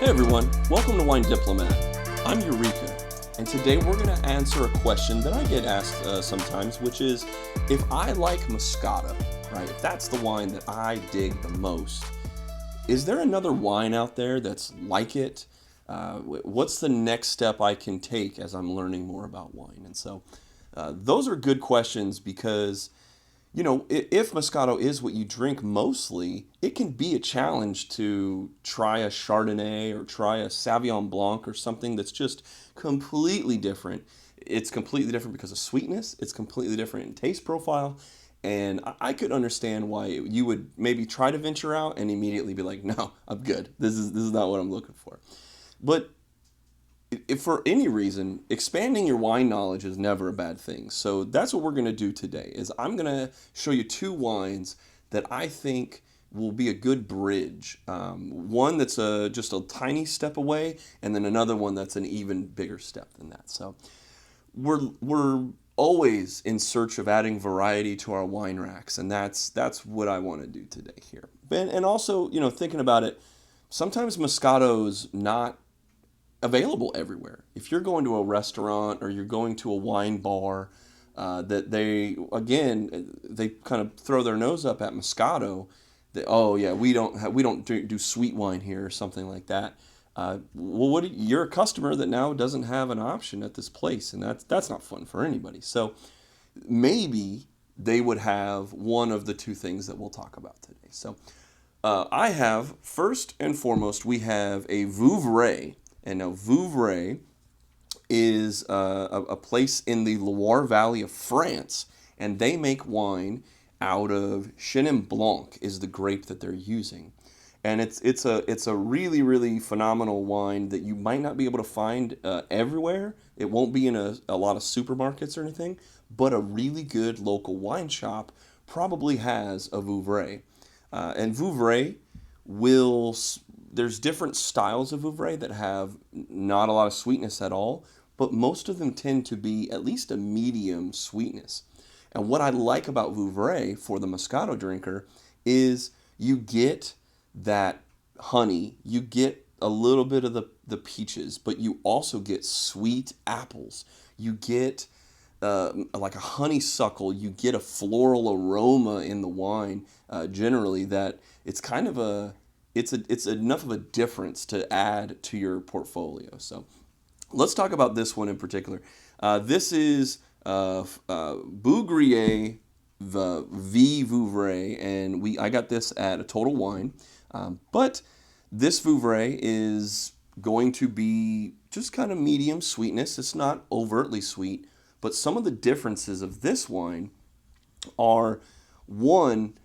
Hey everyone, welcome to Wine Diplomat. I'm Eureka, and today we're going to answer a question that I get asked sometimes, which is if I like Moscato, right? If that's the wine that I dig the most, is there another wine out there that's like it? What's the next step I can take as I'm learning more about wine? And so those are good questions because if Moscato is what you drink mostly, it can be a challenge to try a Chardonnay or try a Sauvignon Blanc or something that's just completely different. It's completely different because of sweetness, it's completely different in taste profile. And I could understand why you would maybe try to venture out and immediately be like, no, I'm good. This is not what I'm looking for. But if for any reason, expanding your wine knowledge is never a bad thing. So that's what we're going to do today is I'm going to show you two wines that I think will be a good bridge. One that's just a tiny step away, and then another one that's an even bigger step than that. So we're always in search of adding variety to our wine racks, and that's what I want to do today here. And also, thinking about it, sometimes Moscato's not available everywhere. If you're going to a restaurant or you're going to a wine bar, that they kind of throw their nose up at Moscato. That, oh yeah, we don't do sweet wine here or something like that. Well, you're a customer that now doesn't have an option at this place, and that's not fun for anybody. So maybe they would have one of the two things that we'll talk about today. So I have, first and foremost, we have a Vouvray. And now Vouvray is a place in the Loire Valley of France, and they make wine out of Chenin Blanc is the grape that they're using. And it's a really, really phenomenal wine that you might not be able to find everywhere. It won't be in a lot of supermarkets or anything, but a really good local wine shop probably has a Vouvray. And Vouvray will there's different styles of Vouvray that have not a lot of sweetness at all, but most of them tend to be at least a medium sweetness. And what I like about Vouvray for the Moscato drinker is you get that honey, you get a little bit of the peaches, but you also get sweet apples. You get like a honeysuckle, you get a floral aroma in the wine generally that it's kind of it's enough of a difference to add to your portfolio. So let's talk about this one in particular. This is Bougrier V Vouvray, and I got this at a Total Wine. But this Vouvray is going to be just kind of medium sweetness. It's not overtly sweet, but some of the differences of this wine are one,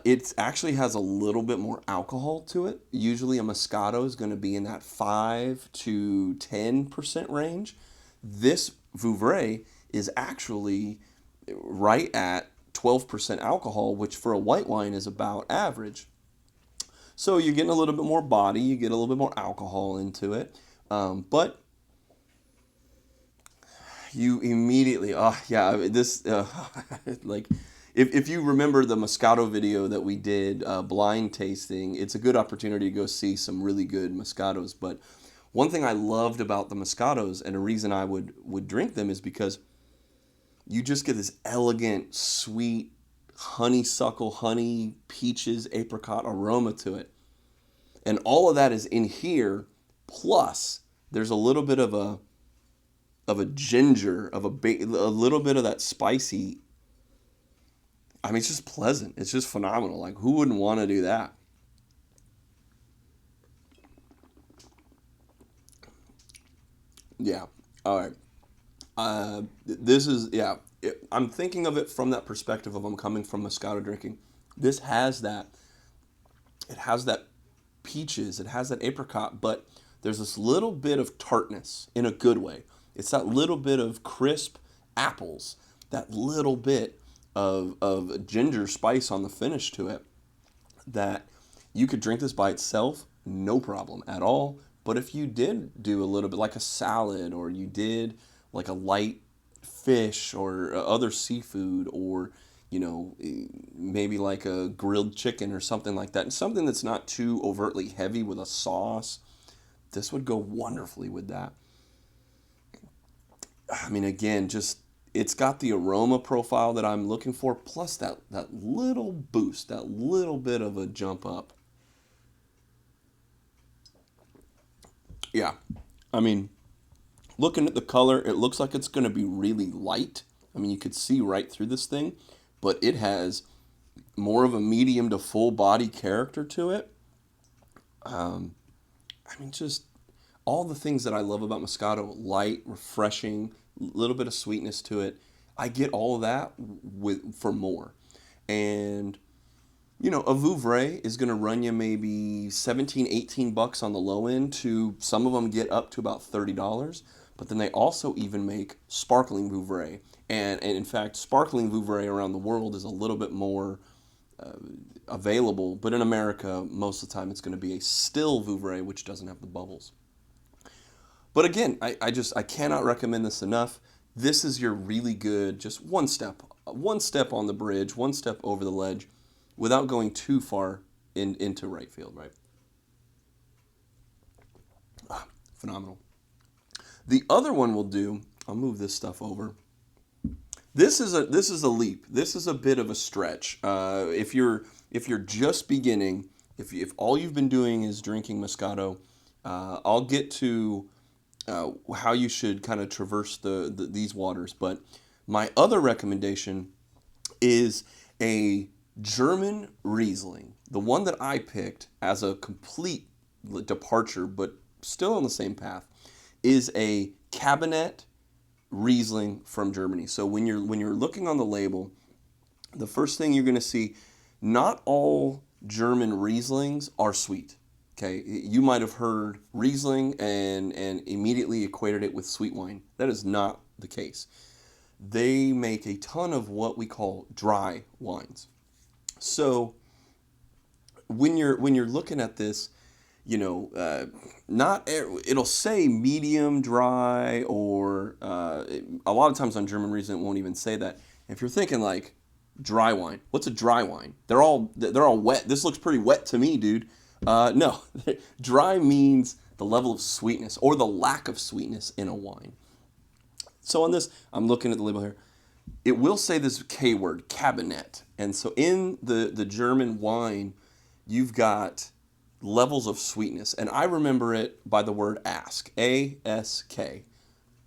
it actually has a little bit more alcohol to it. Usually a Moscato is going to be in that 5 to 10% range. This Vouvray is actually right at 12% alcohol, which for a white wine is about average. So you're getting a little bit more body, you get a little bit more alcohol into it, but you immediately, like, if you remember the Moscato video that we did, blind tasting, it's a good opportunity to go see some really good Moscatos. But one thing I loved about the Moscatos, and a reason I would drink them, is because you just get this elegant, sweet, honeysuckle, honey, peaches, apricot aroma to it. And all of that is in here, plus there's a little bit of a ginger, a little bit of that spicy. I mean, it's just pleasant. It's just phenomenal. Like, who wouldn't want to do that? Yeah. All right. This is, yeah. I'm thinking of it from that perspective of I'm coming from Moscato drinking. This has that. It has that peaches. It has that apricot, but there's this little bit of tartness in a good way. It's that little bit of crisp apples. That little bit of ginger spice on the finish to it that you could drink this by itself, no problem at all. But if you did do a little bit like a salad, or you did like a light fish or other seafood, or maybe like a grilled chicken or something like that, and something that's not too overtly heavy with a sauce, This would go wonderfully with that. I mean, again, just it's got the aroma profile that I'm looking for, plus that little boost, that little bit of a jump up. Yeah, I mean, looking at the color, it looks like it's going to be really light. I mean, you could see right through this thing, but it has more of a medium to full body character to it. I mean, just all the things that I love about Moscato, light, refreshing, little bit of sweetness to it. I get all of that with for more. And a Vouvray is going to run you maybe 17, 18 bucks on the low end to some of them get up to about $30. But then they also even make sparkling Vouvray. And in fact, sparkling Vouvray around the world is a little bit more available. But in America, most of the time it's going to be a still Vouvray, which doesn't have the bubbles. But again, I cannot recommend this enough. This is your really good, just one step on the bridge, one step over the ledge, without going too far into right field, right? Phenomenal. The other one we'll do, I'll move this stuff over. This is a leap. This is a bit of a stretch. If you're just beginning, if all you've been doing is drinking Moscato, I'll get to how you should kind of traverse these waters. But my other recommendation is a German Riesling. The one that I picked as a complete departure, but still on the same path, is a Cabernet Riesling from Germany. So when you're looking on the label, the first thing you're going to see, not all German Rieslings are sweet. Okay, you might have heard Riesling and immediately equated it with sweet wine. That is not the case. They make a ton of what we call dry wines. So when you're looking at this, not it'll say medium dry, or a lot of times on German Riesling it won't even say that. If you're thinking like dry wine, what's a dry wine? They're all wet. This looks pretty wet to me, dude. No, dry means the level of sweetness or the lack of sweetness in a wine. So on this, I'm looking at the label here. It will say this K word, Cabernet. And so in the German wine, you've got levels of sweetness. And I remember it by the word ask, A-S-K.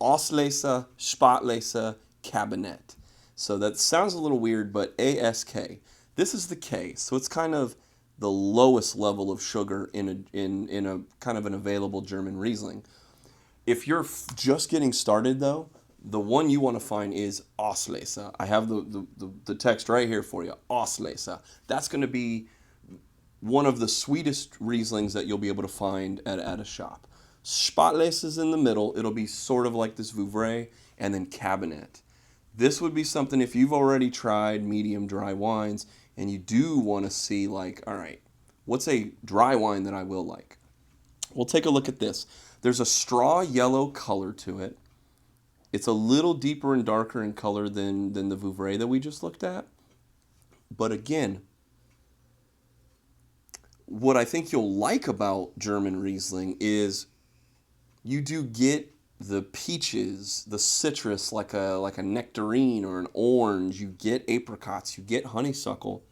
Auslese, Spätlese, Cabernet. So that sounds a little weird, but A-S-K. This is the K. So it's kind of the lowest level of sugar in a kind of an available German Riesling. If you're just getting started, though, the one you want to find is Auslese. I have the text right here for you. Auslese. That's going to be one of the sweetest Rieslings that you'll be able to find at a shop. Spätlese is in the middle. It'll be sort of like this Vouvray, and then Cabernet. This would be something if you've already tried medium dry wines and you do want to see like, all right, what's a dry wine that I will like? We'll take a look at this. There's a straw yellow color to it. It's a little deeper and darker in color than the Vouvray that we just looked at. But again, what I think you'll like about German Riesling is you do get the peaches, the citrus, like a nectarine or an orange. You get apricots, you get honeysuckle.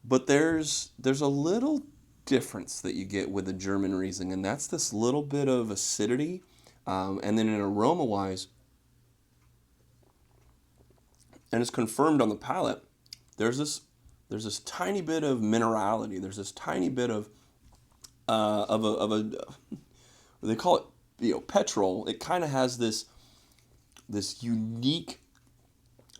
But there's a little difference that you get with a German Riesling, and that's this little bit of acidity. And then in aroma-wise, and it's confirmed on the palate, there's this tiny bit of minerality. There's this tiny bit of a they call it petrol. It kind of has this unique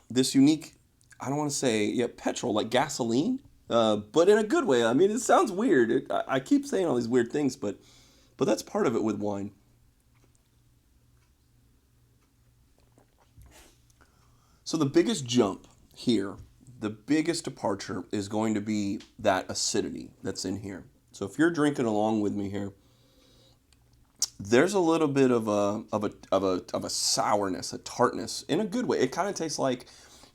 I don't want to say petrol, like gasoline, but in a good way. I mean, it sounds weird. I keep saying all these weird things, but that's part of it with wine. So the biggest jump here, the biggest departure is going to be that acidity that's in here. So if you're drinking along with me here, there's a little bit of a sourness, a tartness in a good way. It kind of tastes like,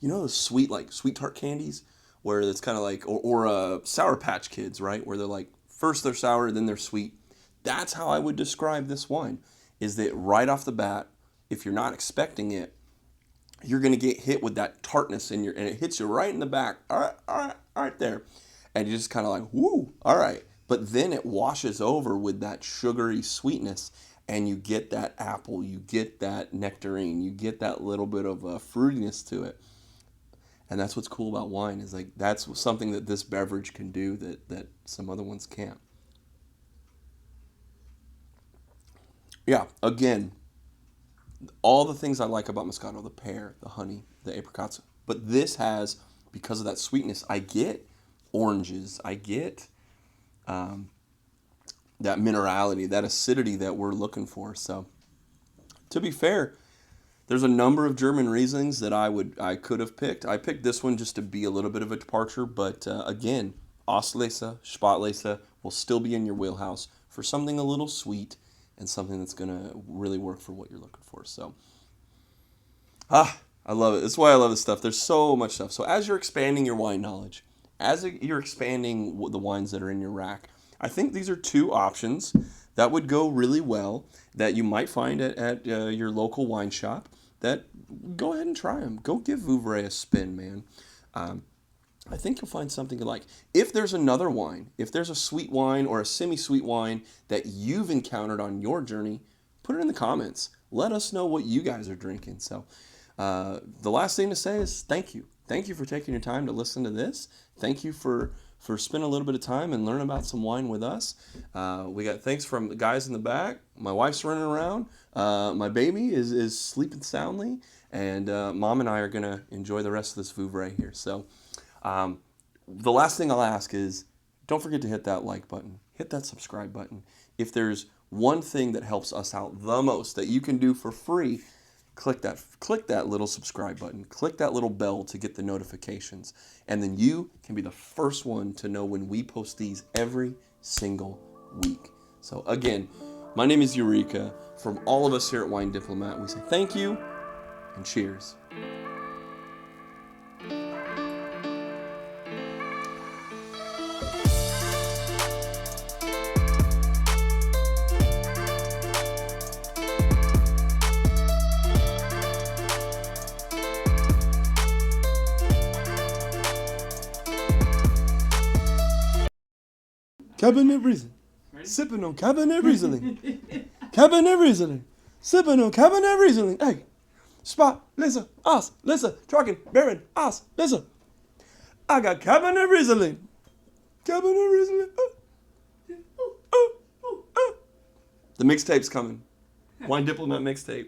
the sweet, like sweet tart candies, where it's kind of like, or Sour Patch Kids, right? Where they're like, first they're sour, then they're sweet. That's how I would describe this wine, is that right off the bat, if you're not expecting it, you're going to get hit with that tartness and it hits you right in the back. All right there. And you're just kind of like, woo, all right. But then it washes over with that sugary sweetness, and you get that apple, you get that nectarine, you get that little bit of fruitiness to it. And that's what's cool about wine, is like that's something that this beverage can do that some other ones can't. Yeah, again, all the things I like about Moscato, the pear, the honey, the apricots. But this has, because of that sweetness, I get oranges, I get that minerality, that acidity that we're looking for. So, to be fair, there's a number of German Rieslings that I could have picked. I picked this one just to be a little bit of a departure, but again, Auslese, Spätlese will still be in your wheelhouse for something a little sweet and something that's going to really work for what you're looking for. So, I love it. That's why I love this stuff. There's so much stuff. So as you're expanding your wine knowledge, as you're expanding the wines that are in your rack, I think these are two options that would go really well that you might find at your local wine shop. That go ahead and try them. Go give Vouvray a spin, man. I think you'll find something you like. If there's another wine, if there's a sweet wine or a semi-sweet wine that you've encountered on your journey, put it in the comments. Let us know what you guys are drinking. So the last thing to say is thank you. Thank you for taking your time to listen to this. Thank you for spending a little bit of time and learn about some wine with us. We got thanks from the guys in the back. My wife's running around. My baby is sleeping soundly. And Mom and I are going to enjoy the rest of this Vouvray here. So the last thing I'll ask is don't forget to hit that like button. Hit that subscribe button. If there's one thing that helps us out the most that you can do for free, click that little subscribe button. Click that little bell to get the notifications. And then you can be the first one to know when we post these every single week. So again, my name is Eureka. From all of us here at Wine Diplomat, we say thank you and cheers. Cabernet Riesling. Sipping on Cabernet Riesling. Cabernet Riesling. Sipping on Cabernet Riesling. Hey. Spätlese, Auslese, Trocken, Baron, Auslese. I got Cabernet Riesling. Cabernet Riesling. The mixtape's coming. Wine Diplomat mixtape.